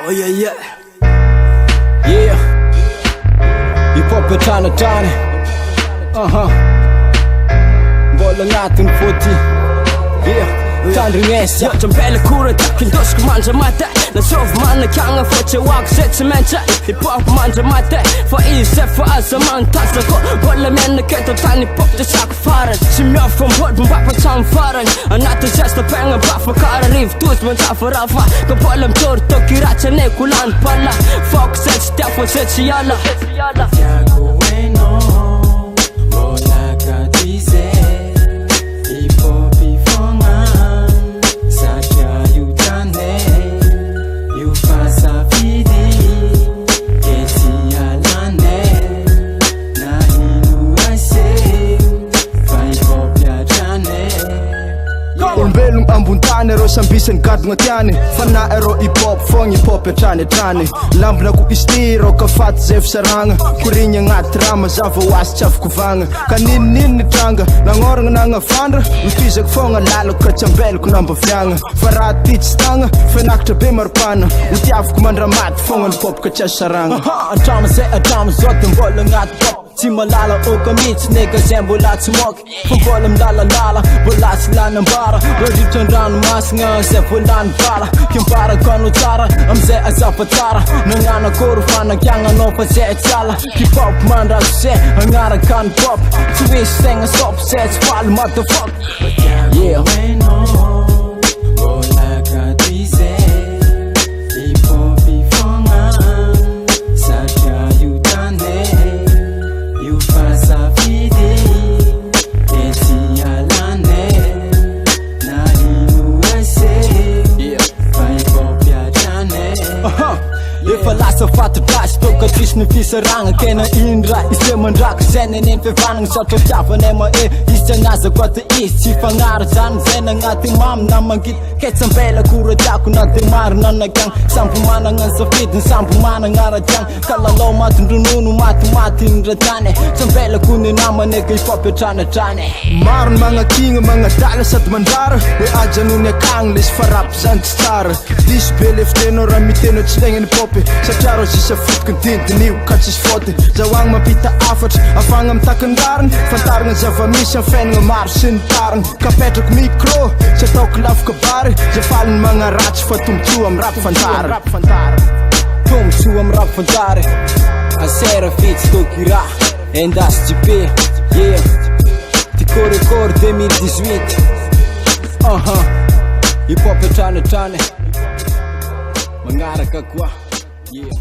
Oh yeah yeah yeah. Hip hop tana tana. Bola natin puti. Yeah. Tandringes ja jambele kura takin dosk manja mate. Na sov man kanga foche walk set cementa. Hip hop manja mate. För isef för alltså man tassar ko. Bola men keto tani pop det sak faran. Som jag från bollen bara på samfaran. Anata gesta pengar bara för kara riv tus men ta för alfa. Ko bollen tort och kiracha ne kulan palla. Fuck set step for set yalla. Yago bueno. Bola katize. Belum ambuntane ro sambisen gadunga tiane fana ero hip hop fong hip hop trane lambna ku istiro ka fat zef saranga kurinya ngat rama zava was chaf kuvanga kanin tranga nangoranga nanga fandra utizak fonga lalo ka chambel ku namba fyanga farati stanga fenakta bemarpana utiaf ku mandramat fonga pop ka chasaranga Drama se drama zotem bola ngat pop Timalala o kamits nigga zembula timok From bolem lala bola silana bara Ready to run mas nga se fulan para Kim para kono tara am se azapatara Nangana koro fana kyanga no pa se tsala Hip hop man rap se angara kan pop Twist thing a stop set fall motherfuck Yeah Bola katize Hip hop ifonga Satya yutane You fasa fidi Eti alane Na inu ese Fai popia chane If a last of fat trash to ka trish ni fisa ranga kena indra iste mandrak sene nen fe vanang sa to tapa ne ma iste naza kwa te chi fangar zan zena ngati mam na mangit ketsam bela kura taku na te mar na nagang sampu mana ngan sa fit sampu mana ngara jang kala lo mat ndununu mat ndratane sambela kuni nama ne kai pop trane Maron mga king mga dalas at mandara we ajanu ne kanglis farap zant star dis belef teno ramiteno tslengin pop sa charo sa fit content new catches fote zawang mapita afat afangam takandaran fantarnga zavamisha fen nga marsin tarn kapetok mikro sa tok laf kabare sa fallen mga rats fatum tuam rap fantar tum suam rap fantare asera fit stokira endas GP yeah Tico record 2018 hip hop trane mangaraka kwa yeah